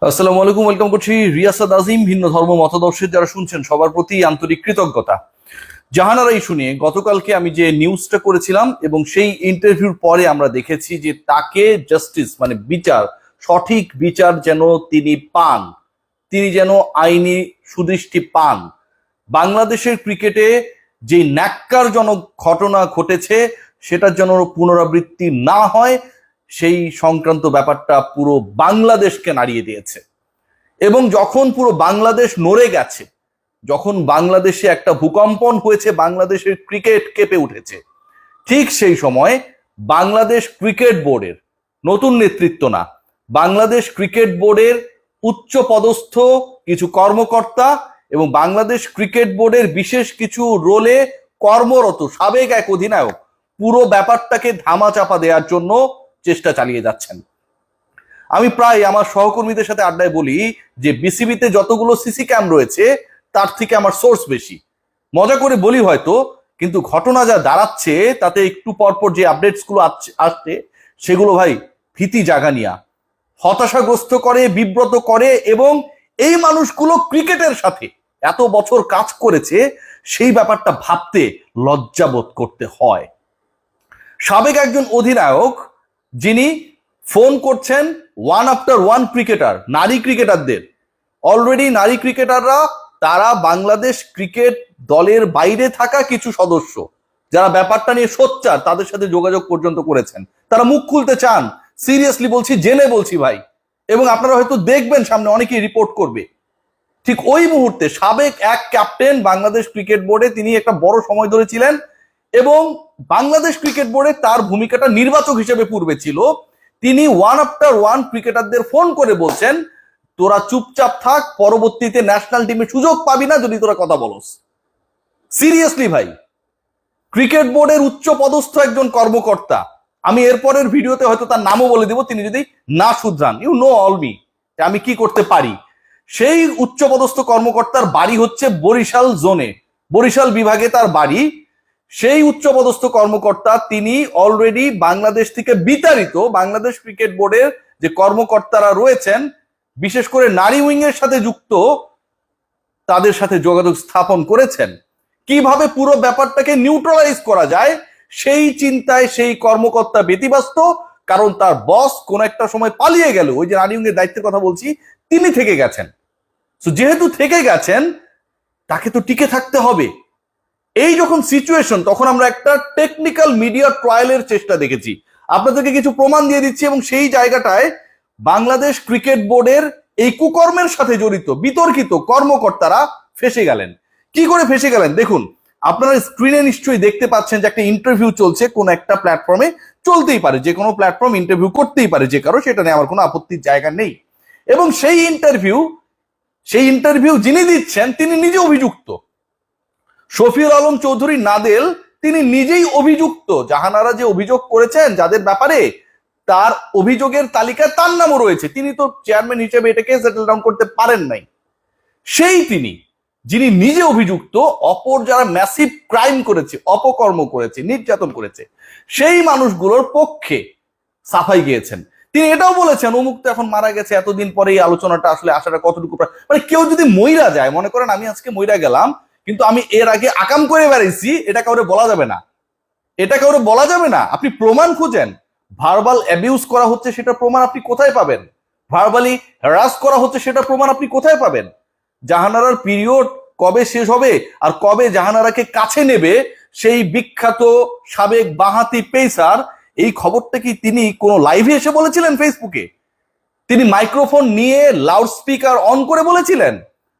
আসসালামু আলাইকুম, ওয়েলকাম করছি রিয়াসাত আজিম। ভিন্ন ধর্ম মতাদর্শের যারা শুনছেন সবার প্রতি আন্তরিক কৃতজ্ঞতা। জাহানারা ইস্যু নিয়ে গতকালকে আমি যে নিউজটা করেছিলাম এবং সেই ইন্টারভিউর পরে আমরা দেখেছি যে তাকে জাস্টিস মানে বিচার, সঠিক বিচার যেন তিনি পান, তিনি যেন আইনি সুদৃষ্টি পান। বাংলাদেশের ক্রিকেটে যে ন্যাক্কারজনক ঘটনা ঘটেছে সেটার যেন পুনরাবৃত্তি না হয়, সেই সংক্রান্ত ব্যাপারটা পুরো বাংলাদেশকে নাড়িয়ে দিয়েছে। এবং যখন পুরো বাংলাদেশ নড়ে গেছে, যখন বাংলাদেশে একটা ভূকম্পন হয়েছে, বাংলাদেশের ক্রিকেট কেঁপে উঠেছে, ঠিক সেই সময় বাংলাদেশ ক্রিকেট বোর্ডের নতুন নেতৃত্ব না, বাংলাদেশ ক্রিকেট বোর্ডের উচ্চ পদস্থ কিছু কর্মকর্তা এবং বাংলাদেশ ক্রিকেট বোর্ডের বিশেষ কিছু রোলে কর্মরত সাবেক এক অধিনায়ক পুরো ব্যাপারটাকে ধামাচাপা দেওয়ার জন্য চেষ্টা চালিয়ে যাচ্ছেন। আমি প্রায় আমার সহকর্মীদের সাথে আড্ডায় বলি যে বিসিবিতে যতগুলো সিসি ক্যাম রয়েছে তার থেকে আমার সোর্স বেশি। মজা করে বলি হয়তো, কিন্তু ঘটনা যা দাঁড়াচ্ছে তাতে একটু পরপর যে আপডেটস গুলো আসছে সেগুলো ভাই ভীতি জাগানিয়া, হতাশাগ্রস্ত করে, বিব্রত করে। এবং এই মানুষগুলো ক্রিকেটের সাথে এত বছর কাজ করেছে, সেই ব্যাপারটা ভাবতে লজ্জাবোধ করতে হয়। সাবেক একজন অধিনায়ক যিনি ফোন করছেন ওয়ান আফটার ওয়ান ক্রিকেটার, নারী ক্রিকেটারদের, অলরেডি নারী ক্রিকেটাররা তারা বাংলাদেশ ক্রিকেট দলের বাইরে থাকা কিছু সদস্য যারা ব্যাপারটা নিয়ে সোচ্চার তাদের সাথে যোগাযোগ পর্যন্ত করেছেন। তারা মুখ খুলতে চান, সিরিয়াসলি বলছি, জেনে বলছি ভাই। এবং আপনারা হয়তো দেখবেন সামনে অনেকেই রিপোর্ট করবে। ঠিক ওই মুহূর্তে সাবেক এক ক্যাপ্টেন বাংলাদেশ ক্রিকেট বোর্ডে, তিনি একটা বড় সময় ধরে ছিলেন এবং বাংলাদেশ ক্রিকেট বোর্ডে তার ভূমিকাটা নির্বাচক হিসেবে পূর্বে ছিল, তিনি ওয়ান আফটার ওয়ান ক্রিকেটারদের ফোন করে বলছেন তোরা চুপচাপ থাক, পরবর্তীতে ন্যাশনাল টিমে সুযোগ পাবি না যদি তোরা কথা বলস। সিরিয়াসলি ভাই, ক্রিকেট বোর্ডের উচ্চ পদস্থ একজন কর্মকর্তা, আমি এরপরের ভিডিওতে হয়তো তার নামও বলে দিব, তিনি যদি না শুধরান, ইউ নো অল মি, আমি কি করতে পারি। সেই উচ্চ পদস্থ কর্মকর্তার বাড়ি হচ্ছে বরিশাল জোনে, বরিশাল বিভাগে তার বাড়ি। সেই উচ্চপদস্থ কর্মকর্তা তিনি অলরেডি বাংলাদেশ থেকে বিতাড়িত বাংলাদেশ ক্রিকেট বোর্ডের যে কর্মকর্তারা রয়েছেন, বিশেষ করে নারী উইং এর সাথে যুক্ত, তাদের সাথে যোগাযোগ স্থাপন করেছেন। কিভাবে পুরো ব্যাপারটাকে নিউট্রালাইজ করা যায় সেই চিন্তায় সেই কর্মকর্তা ব্যতিব্যস্ত, কারণ তার বস কোন একটা সময় পালিয়ে গেল। ওই যে নারী উইং এর দায়িত্বের কথা বলছি, তিনি থেকে গেছেন। যেহেতু থেকে গেছেন, তাকে তো টিকে থাকতে হবে। এই যখন সিচুয়েশন, তখন আমরা একটা টেকনিক্যাল মিডিয়া ট্রায়ালের চেষ্টা দেখেছি। আপনাদেরকে কিছু প্রমাণ দিয়ে দিচ্ছি। এবং সেই জায়গাটায় বাংলাদেশ ক্রিকেট বোর্ডের এই কুকর্মের সাথে জড়িত বিতর্কিত কর্মকর্তারা ফেসে গেলেন। কি করে ফেসে গেলেন দেখুন। আপনারা স্ক্রিনে নিশ্চয়ই দেখতে পাচ্ছেন যে একটা ইন্টারভিউ চলছে কোন একটা প্ল্যাটফর্মে, চলতেই পারে, যে কোনো প্ল্যাটফর্ম ইন্টারভিউ করতেই পারে যে কারো, সেটা নিয়ে আমার কোনো আপত্তির জায়গা নেই। এবং সেই ইন্টারভিউ যিনি দিচ্ছেন তিনি নিজে অভিযুক্ত। শফিউল আলম চৌধুরী নাদেল তিনি নিজেই অভিযুক্ত। জাহানারা যে অভিযোগ করেছেন যাদের ব্যাপারে, তার অভিযোগের তালিকায় তার নামও রয়েছে। তিনি তো চেয়ারম্যান হিসেবে এটাকে সেটেল ডাউন করতে পারেন নাই। সেই তিনি যিনি নিজে অভিযুক্ত, অপর যারা ম্যাসিভ ক্রাইম করেছে, অপকর্ম করেছে, নির্যাতন করেছে, সেই মানুষগুলোর পক্ষে সাফাই গিয়েছেন। তিনি এটাও বলেছেন অমুক তো এখন মারা গেছে, এতদিন পরে এই আলোচনাটা আসলে আসাটা কতটুকু, মানে কেউ যদি মইরা যায়, মনে করেন আমি আজকে মইরা গেলাম, কিন্তু আমি এর আগে আকাম করে বেড়াইছি, এটা কাউরে বলা যাবে না, এটা কাউরে বলা যাবে না। আপনি প্রমাণ খুঁজেন, ভার্বাল অ্যাবিউজ করা হচ্ছে সেটা প্রমাণ আপনি কোথায় পাবেন? ভার্বালি হ্যারাস করা হচ্ছে সেটা প্রমাণ আপনি কোথায় পাবেন? জাহানারার পিরিয়ড কবে শেষ হবে আর কবে জাহানারাকে কাছে নেবে সেই বিখ্যাত সাবেক বাঁহাতি পেসার, এই খবরটা কি তিনি কোনো লাইভে এসে বলেছিলেন ফেসবুকে? তিনি মাইক্রোফোন নিয়ে লাউড স্পিকার অন করে বলেছিলেন?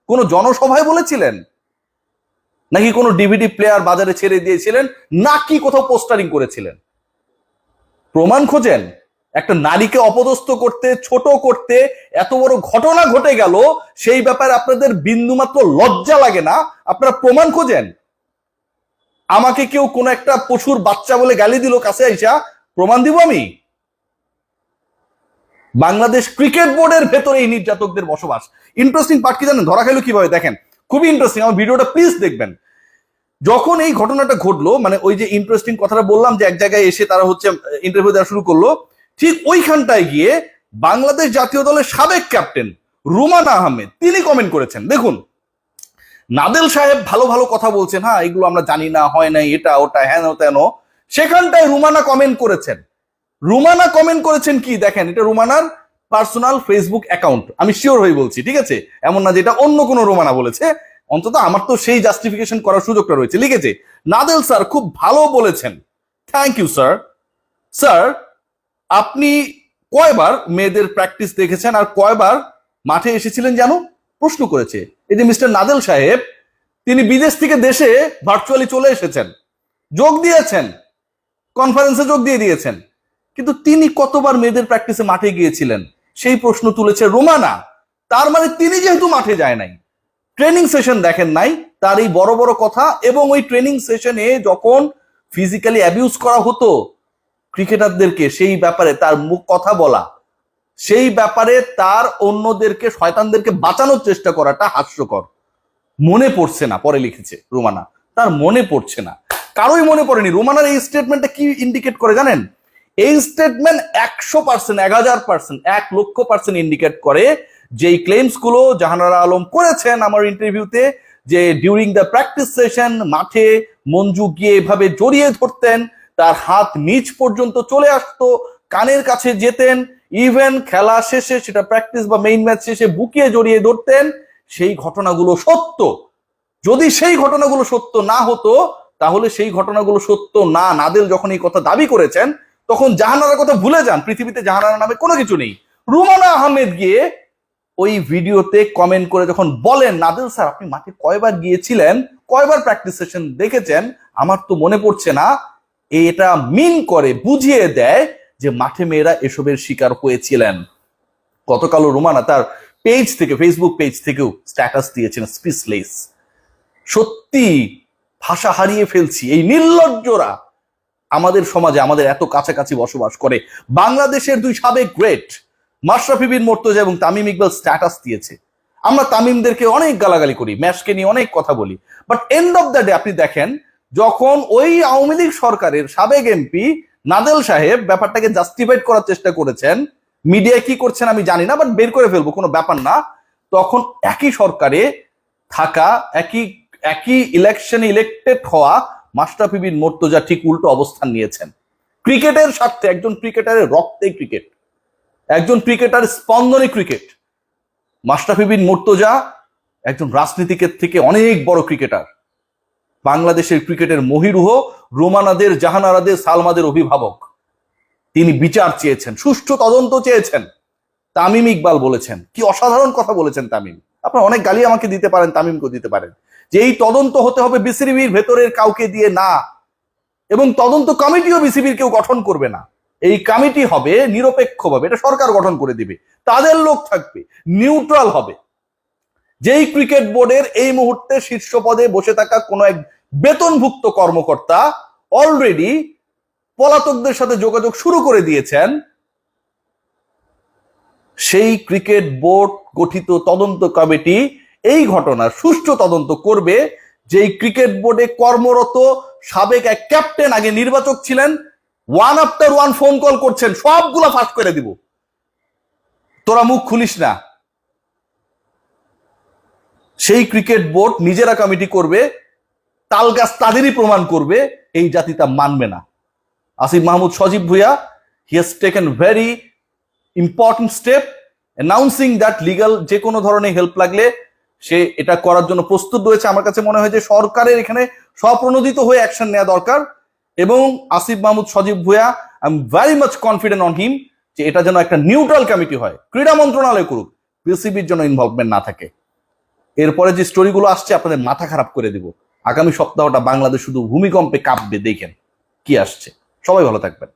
কোনো জনসভায় বলেছিলেন? নাকি কোনো ডিভিডি প্লেয়ার বাজারে ছেড়ে দিয়েছিলেন? নাকি কোথাও পোস্টারিং করেছিলেন? প্রমাণ খোঁজেন। একটা নারীকে অপদস্থ করতে, ছোট করতে এত বড় ঘটনা ঘটে গেল, সেই ব্যাপারে আপনাদের বিন্দুমাত্র লজ্জা লাগে না? আপনারা প্রমাণ খোঁজেন। আমাকে কেউ কোন একটা পশুর বাচ্চা বলে গালি দিল, কাছে আইসা প্রমাণ দিব আমি? বাংলাদেশ ক্রিকেট বোর্ডের ভেতরে এই নির্যাতকদের বসবাস। ইন্টারেস্টিং পার্ট কি জানেন? ধরা খেলো কিভাবে দেখেন, খুবই ইন্টারেস্টিং। আমার ভিডিওটা প্লিজ দেখবেন। যখন এই ঘটনাটা ঘটলো, মানে ওই যে ইন্টারেস্টিং কথাটা বললাম যে এক জায়গায় এসে তারা হচ্ছে ইন্টারভিউ দেওয়া শুরু করলো, ঠিক ওইখানটায় গিয়ে বাংলাদেশ জাতীয় দলের সাবেক ক্যাপ্টেন রুমানা আহমেদ তিনি কমেন্ট করেছেন। দেখুন, নাদেল সাহেব ভালো ভালো কথা বলছেন, হ্যাঁ এগুলো আমরা জানি না, হয় নাই, এটা ওটা হেন তেন, সেখানটায় রুমানা কমেন্ট করেছেন। রুমানা কমেন্ট করেছেন কি দেখেন, এটা রুমানার পার্সোনাল ফেসবুক অ্যাকাউন্ট, আমি শিওর হয়ে বলছি, ঠিক আছে, এমন না যেটা অন্য কোনো রুমানা বলেছে, অন্তত আমার তো সেই জাস্টিফিকেশন করার সুযোগটা রয়েছে। লিখেছে, নাদেল স্যার খুব ভালো বলেছেন, থ্যাংক ইউ স্যার। স্যার আপনি কয়বার মেয়েদের প্র্যাকটিস দেখেছেন আর কয়বার মাঠে এসেছিলেন জানো, প্রশ্ন করেছে। এই যে মিস্টার নাদেল সাহেব, তিনি বিদেশ থেকে দেশে ভার্চুয়ালি চলে এসেছেন, যোগ দিয়েছেন, কনফারেন্সে যোগ দিয়ে দিয়েছেন, কিন্তু তিনি কতবার মেয়েদের প্র্যাকটিসে মাঠে গিয়েছিলেন সেই প্রশ্ন তুলেছে রোমানা। তার মানে তিনি যেহেতু মাঠে যায় নাই, ট্রেনিং সেশন দেখেন নাই, তার এই বড় বড় কথা, এবং ওই ট্রেনিং সেশনে যখন ফিজিক্যালি অ্যাবিউজ করা হতো ক্রিকেটারদেরকে, সেই ব্যাপারে তার মুখ কথা বলা, সেই ব্যাপারে তার অন্যদেরকে, শয়তানদেরকে বাঁচানোর চেষ্টা করাটা হাস্যকর। মনে পড়ছে না, পরে লিখেছে রোমানা, তার মনে পড়ছে না, কারোই মনে পড়েনি। রোমানার এই স্টেটমেন্টটা কি ইন্ডিকেট করে জানেন? এই স্টেটমেন্ট 100%, 1000%, 1,00,000% ইন্ডিকেট করে যে এই ক্লেমস গুলো জাহানারা আলম করেছেন আমার ইন্টারভিউতে, যে ডিউরিং দ্য প্র্যাকটিস সেশন মাঠে মঞ্জু গিয়ে এভাবে জড়িয়ে ধরতেন, তার হাত নিচ পর্যন্ত চলে আসতো, কানের কাছে যেতেন, ইভেন খেলা শেষে, সেটা প্র্যাকটিস বা মেইন ম্যাচ শেষে বুকিয়ে জড়িয়ে ধরতেন, সেই ঘটনাগুলো সত্য। যদি সেই ঘটনাগুলো সত্য না হতো, তাহলে সেই ঘটনাগুলো সত্য না, নাদেল যখন এই কথা দাবি করেছেন তখন জাহানারার কথা ভুলে যান, পৃথিবীতে জাহানারা নামে কোনো কিছু নেই। রুমানা আহমেদ গিয়ে ওই ভিডিওতে কমেন্ট করে যখন বলেন, নাদেল স্যার আপনি মাঠে কয়বার গিয়েছিলেন, কয়বার প্র্যাকটিস সেশন দেখেছেন, আমার তো মনে পড়ছে না, এটা মিন করে বুঝিয়ে দেয় যে মাঠে মেয়েরা এসবের শিকার হয়েছিলেন। গতকালও রুমানা তার পেজ থেকে, ফেসবুক পেজ থেকেও স্ট্যাটাস দিয়েছেন স্পিচলেস। সত্যি ভাষা হারিয়ে ফেলছি, এই নির্লজ্জরা আমাদের সমাজে আমাদের এত কাছাকাছি বসবাস করে। বাংলাদেশের দুই সাবেক গ্রেট মাশরাফি বিন মুর্তজা এবং তামিম ইকবাল স্ট্যাটাস দিয়েছে। আমরা তামিমদেরকে অনেক গালাগালি করি, ম্যাচকে নিয়ে অনেক কথা বলি, but end of the day আপনি দেখেন, যখন ওই আওয়ামী লীগ সরকারের সাবেক এমপি নাদেল সাহেব ব্যাপারটাকে জাস্টিফাইড করার চেষ্টা করেছেন, মিডিয়ায় কি করছেন আমি জানি না, বাট বের করে ফেলবো, কোনো ব্যাপার না, তখন একই সরকারে থাকা, একই ইলেকশনে ইলেক্টেড হওয়া মাশরাফি বিন মুর্তজা ঠিক উল্টো অবস্থান নিয়েছেন। ক্রিকেটের স্বার্থে, একজন ক্রিকেটারের রক্তে ক্রিকেট, একজন ক্রিকেটার স্পন্দনে ক্রিকেট, মাশরাফি বিন মুর্তজা একজন রাজনীতিকের থেকে অনেক বড় ক্রিকেটার, বাংলাদেশের ক্রিকেটের মহিরুহ, রোমানাদের, জাহানারাদের, সালমাদের অভিভাবক। তিনি বিচার চেয়েছেন, সুষ্ঠু তদন্ত চেয়েছেন। তামিম ইকবাল বলেছেন, কি অসাধারণ কথা বলেছেন তামিম, আপনার অনেক গালি আমাকে দিতে পারেন, তামিমকে দিতে পারেন, যে এই তদন্ত হতে হবে বিসিবির ভেতরের কাউকে দিয়ে না, এবং তদন্ত কমিটিও বিসিবির কেউ গঠন করবে না, এই কমিটি হবে নিরপেক্ষভাবে, এটা সরকার গঠন করে দিবে, তাদের লোক থাকবে, নিউট্রাল হবে। যেই ক্রিকেট বোর্ডের এই মুহূর্তে শীর্ষ পদে বসে থাকা কোন এক বেতনভুক্ত কর্মকর্তা অলরেডি পলাতকদের সাথে যোগাযোগ শুরু করে দিয়েছেন, সেই ক্রিকেট বোর্ড গঠিত তদন্ত কমিটি এই ঘটনার সুষ্ঠু তদন্ত করবে। যেই ক্রিকেট বোর্ডে কর্মরত সাবেক এক ক্যাপ্টেন, আগে নির্বাচক ছিলেন, one after one phone call করছেন, সবগুলা ফাঁস করে দিব, তোরা মুখ খুলিস না। সেই ক্রিকেট বোর্ড নিজেরা কমিটি করবে, তালগাছ তাদেরই প্রমাণ করবে, এই জাতি তা মানবে না। Asif Mahmud Sajib Bhuiyan, he has taken very important step announcing that legal যে কোনো ধরনের হেল্প লাগলে সে এটা করার জন্য প্রস্তুত রয়েছে। আমার কাছে মনে হয় যে সরকারের এখানে স্বপ্রণোদিত হয়ে অ্যাকশন নেওয়া দরকার, এবং Asif Mahmud Sajib Bhuiyan, I am very much confident on him, যে এটা যেন একটা নিউট্রাল কমিটি হয়, ক্রীড়া মন্ত্রণালয় করুক, বিসিবির জন্য ইনভলভমেন্ট না থাকে। এরপরে যে স্টোরিগুলো আসছে আপনাদের মাথা খারাপ করে দিব। আগামী সপ্তাহটা বাংলাদেশ শুধু ভূমিকম্পে কাঁপবে, দেখেন কি আসছে। সবাই ভালো থাকবেন।